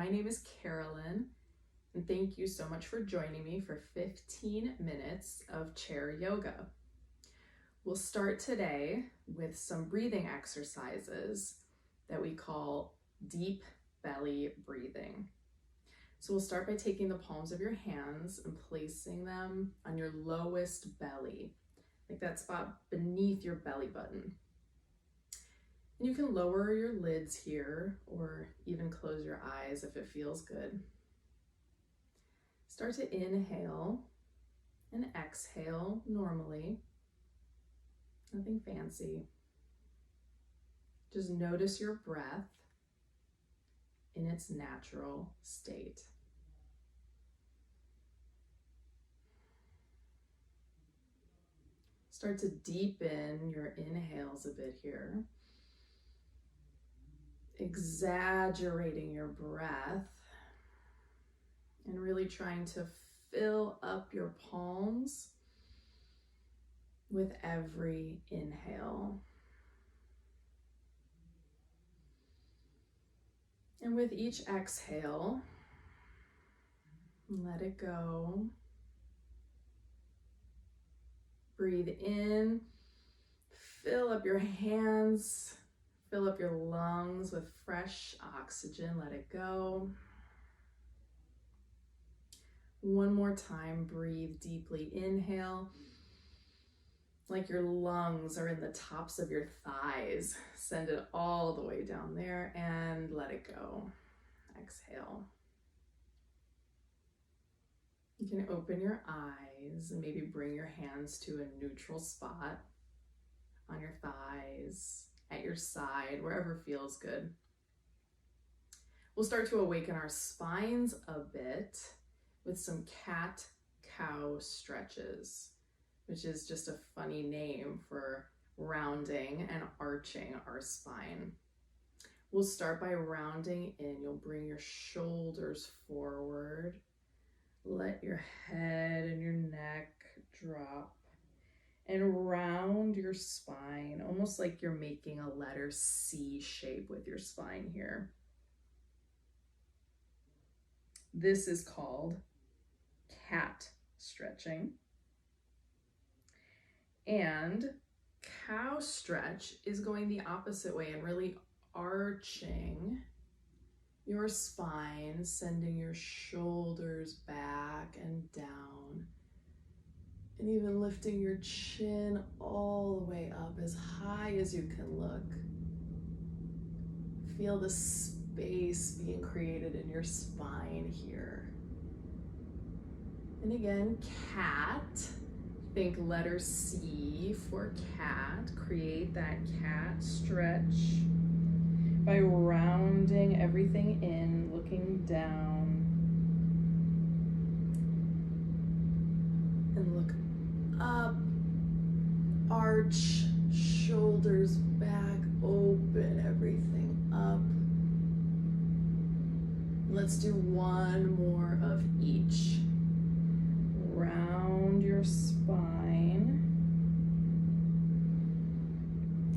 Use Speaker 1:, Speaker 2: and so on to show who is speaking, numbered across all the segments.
Speaker 1: My name is Carolyn, and thank you so much for joining me for 15 minutes of chair yoga. We'll start today with some breathing exercises that we call deep belly breathing. So we'll start by taking the palms of your hands and placing them on your lowest belly, like that spot beneath your belly button. And you can lower your lids here or even close your eyes if it feels good. Start to inhale and exhale normally. Nothing fancy. Just notice your breath in its natural state. Start to deepen your inhales a bit here. Exaggerating your breath and really trying to fill up your palms with every inhale. And with each exhale, let it go. Breathe in, fill up your hands, fill up your lungs with fresh oxygen, let it go. One more time, breathe deeply. Inhale, like your lungs are in the tops of your thighs. Send it all the way down there and let it go. Exhale. You can open your eyes and maybe bring your hands to a neutral spot on your thighs, at your side, wherever feels good. We'll start to awaken our spines a bit with some cat-cow stretches, which is just a funny name for rounding and arching our spine. We'll start by rounding in. You'll bring your shoulders forward. Let your head and your neck drop and round your spine, almost like you're making a letter C shape with your spine here. This is called cat stretching. And cow stretch is going the opposite way and really arching your spine, sending your shoulders back and down, and even lifting your chin all the way up as high as you can look. Feel the space being created in your spine here. And again, cat. Think letter C for cat. Create that cat stretch by rounding everything in, looking down, and look up, arch, shoulders back, open everything up. Let's do one more of each. Round your spine.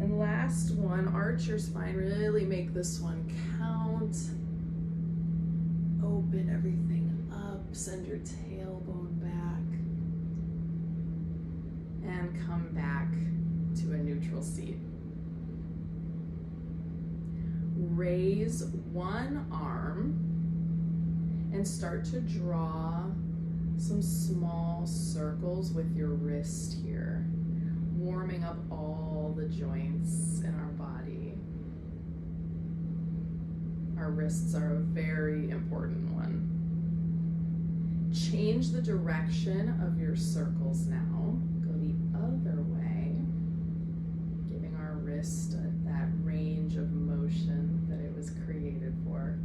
Speaker 1: And last one, arch your spine. Really make this one count. Open everything up. Send your tailbone back. And come back to a neutral seat. Raise one arm and start to draw some small circles with your wrist here, warming up all the joints in our body. Our wrists are a very important one. Change the direction of your circles now. Go the other way, giving our wrist that range of motion that it was created for.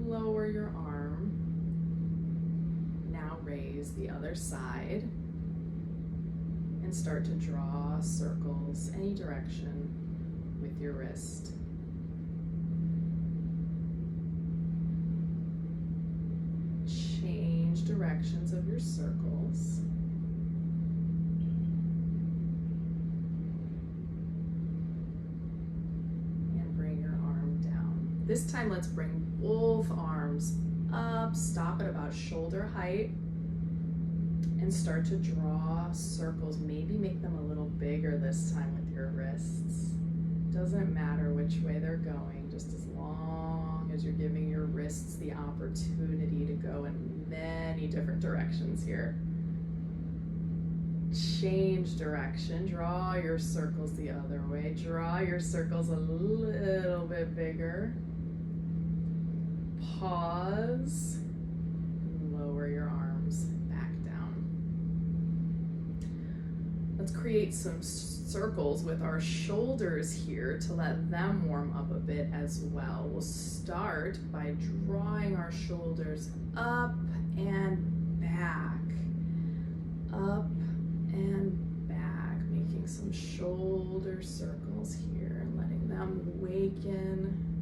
Speaker 1: Lower your arm. Now raise the other side and start to draw circles any direction with your wrist. Change directions of your circles. And bring your arm down. This time, let's bring both arms up, stop at about shoulder height, and start to draw circles. Maybe make them a little bigger this time with your wrists. Doesn't matter which way they're going, just as long as you're giving your wrists the opportunity to go in many different directions here. Change direction, draw your circles the other way, draw your circles a little bit bigger. Pause, lower your arms back down. Let's create some circles with our shoulders here to let them warm up a bit as well. We'll start by drawing our shoulders up and back, up and back, making some shoulder circles here and letting them awaken.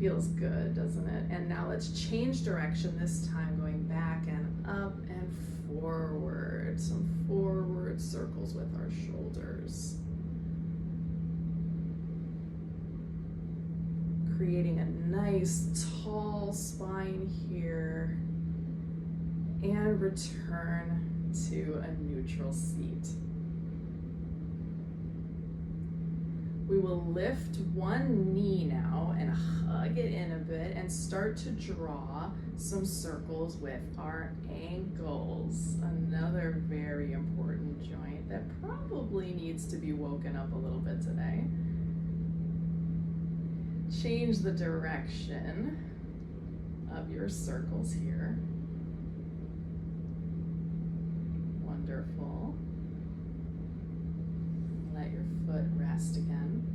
Speaker 1: Feels good, doesn't it? And now let's change direction, this time going back and up and forward. Some forward circles with our shoulders. Creating a nice tall spine here. And return to a neutral seat. We will lift one knee now and hug it in a bit and start to draw some circles with our ankles. Another very important joint that probably needs to be woken up a little bit today. Change the direction of your circles here. Wonderful. Let your foot rest again.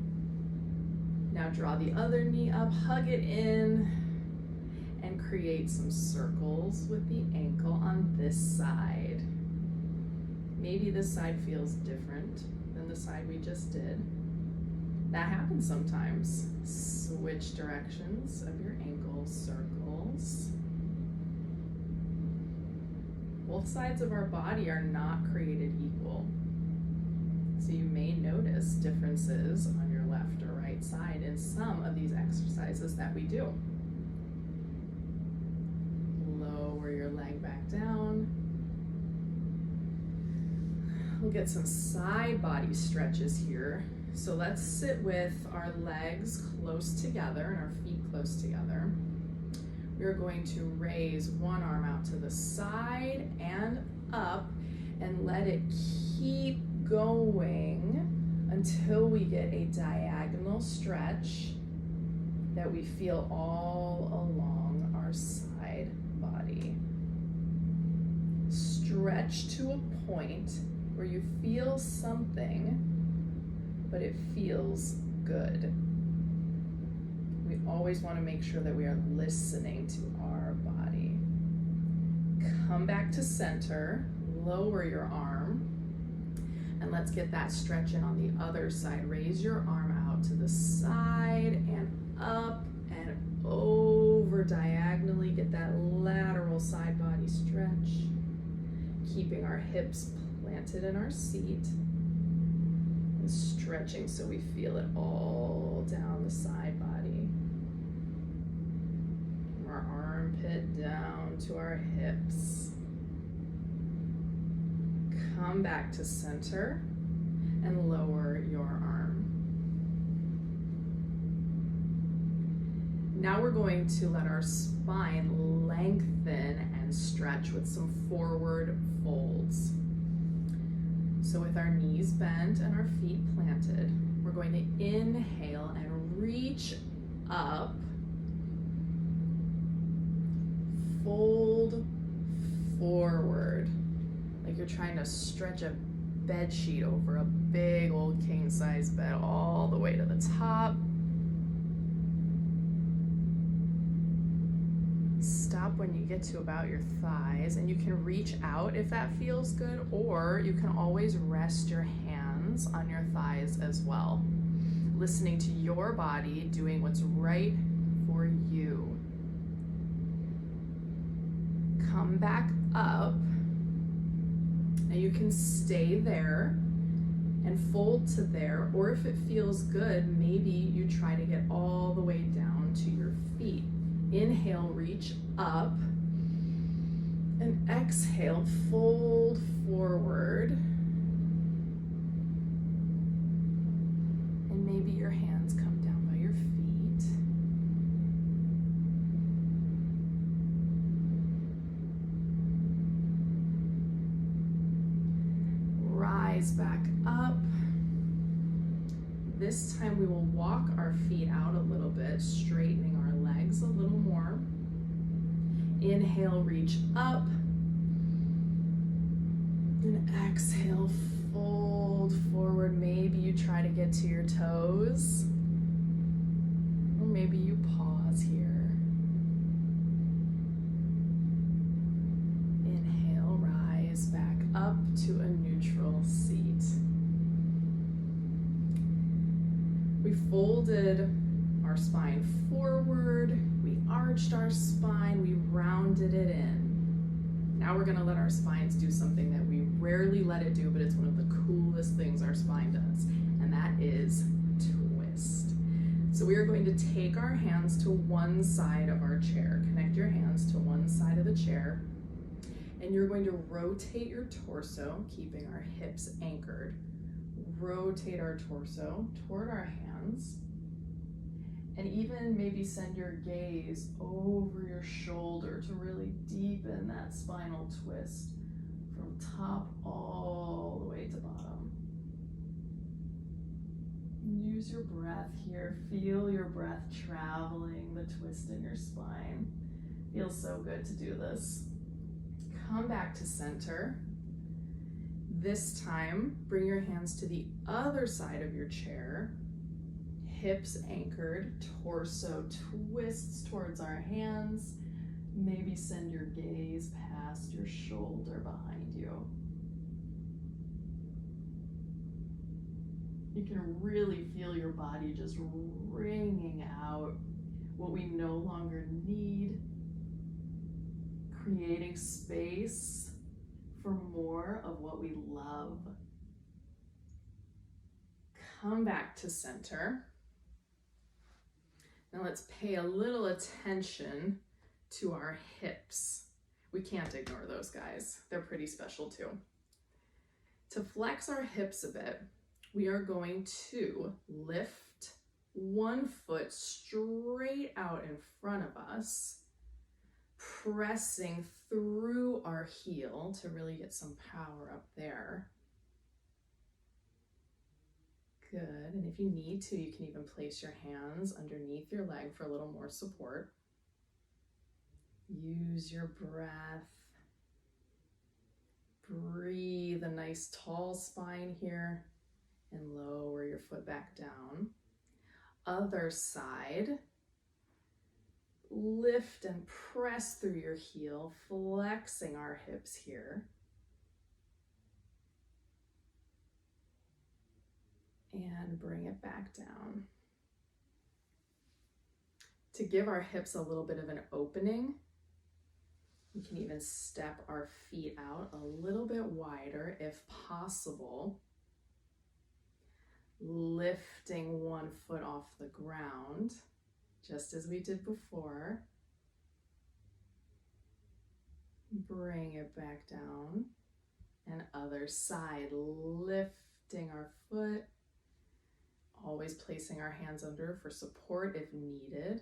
Speaker 1: Now draw the other knee up, hug it in, and create some circles with the ankle on this side. Maybe this side feels different than the side we just did. That happens sometimes. Switch directions of your ankle circles. Both sides of our body are not created equal. So you may notice differences on your left or right side in some of these exercises that we do. Lower your leg back down. We'll get some side body stretches here. So let's sit with our legs close together and our feet close together. We're going to raise one arm out to the side and up and let it keep going until we get a diagonal stretch that we feel all along our side body. Stretch to a point where you feel something, but it feels good. We always want to make sure that we are listening to our body. Come back to center, lower your arm, and let's get that stretch in on the other side. Raise your arm out to the side and up and over diagonally. Get that lateral side body stretch. Keeping our hips planted in our seat. And stretching so we feel it all down the side body. From our armpit down to our hips. Come back to center and lower your arm. Now we're going to let our spine lengthen and stretch with some forward folds. So with our knees bent and our feet planted, we're going to inhale and reach up, fold forward, like you're trying to stretch a bed sheet over a big old king size bed all the way to the top. Stop when you get to about your thighs, and you can reach out if that feels good, or you can always rest your hands on your thighs as well. Listening to your body, doing what's right for you. Come back up, and you can stay there and fold to there, or if it feels good, maybe you try to get all the way down to your feet. Inhale, reach up, and exhale, fold forward. And maybe your hands come down by your feet. Rise back up. This time we will walk our feet out a little bit, straightening our legs a little more. Inhale, reach up. And exhale, fold forward. Maybe you try to get to your toes. Or maybe you pause here. Inhale, rise back up to a neutral seat. We folded our spine forward, we arched our spine, we rounded it in. Now we're gonna let our spines do something that we rarely let it do, but it's one of the coolest things our spine does, and that is twist. So we are going to take our hands to one side of our chair. Connect your hands to one side of the chair, and you're going to rotate your torso, keeping our hips anchored. Rotate our torso toward our hands, and even maybe send your gaze over your shoulder to really deepen that spinal twist from top all the way to bottom. Use your breath here. Feel your breath traveling the twist in your spine. Feels so good to do this. Come back to center. This time, bring your hands to the other side of your chair. Hips anchored, torso twists towards our hands. Maybe send your gaze past your shoulder behind you. You can really feel your body just wringing out what we no longer need, creating space for more of what we love. Come back to center. Now let's pay a little attention to our hips. We can't ignore those guys. They're pretty special too. To flex our hips a bit, we are going to lift one foot straight out in front of us, pressing through our heel to really get some power up there. Good, and if you need to, you can even place your hands underneath your leg for a little more support. Use your breath. Breathe a nice tall spine here and lower your foot back down. Other side. Lift and press through your heel, flexing our hips here. And bring it back down. To give our hips a little bit of an opening, we can even step our feet out a little bit wider if possible. Lifting one foot off the ground, just as we did before. Bring it back down. And other side, lifting our foot. Always placing our hands under for support if needed.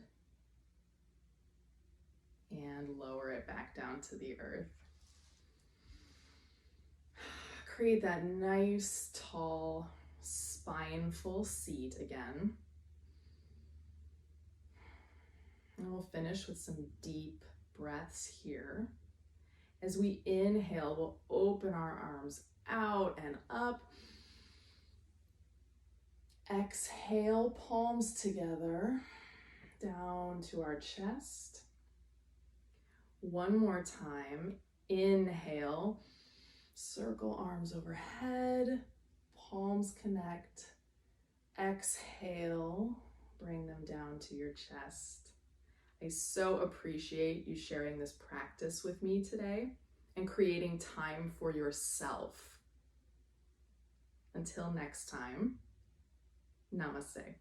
Speaker 1: And lower it back down to the earth. Create that nice, tall, spineful seat again. And we'll finish with some deep breaths here. As we inhale, we'll open our arms out and up. Exhale, palms together, down to our chest. One more time. Inhale, circle arms overhead, palms connect. Exhale, bring them down to your chest. I so appreciate you sharing this practice with me today and creating time for yourself. Until next time, namaste.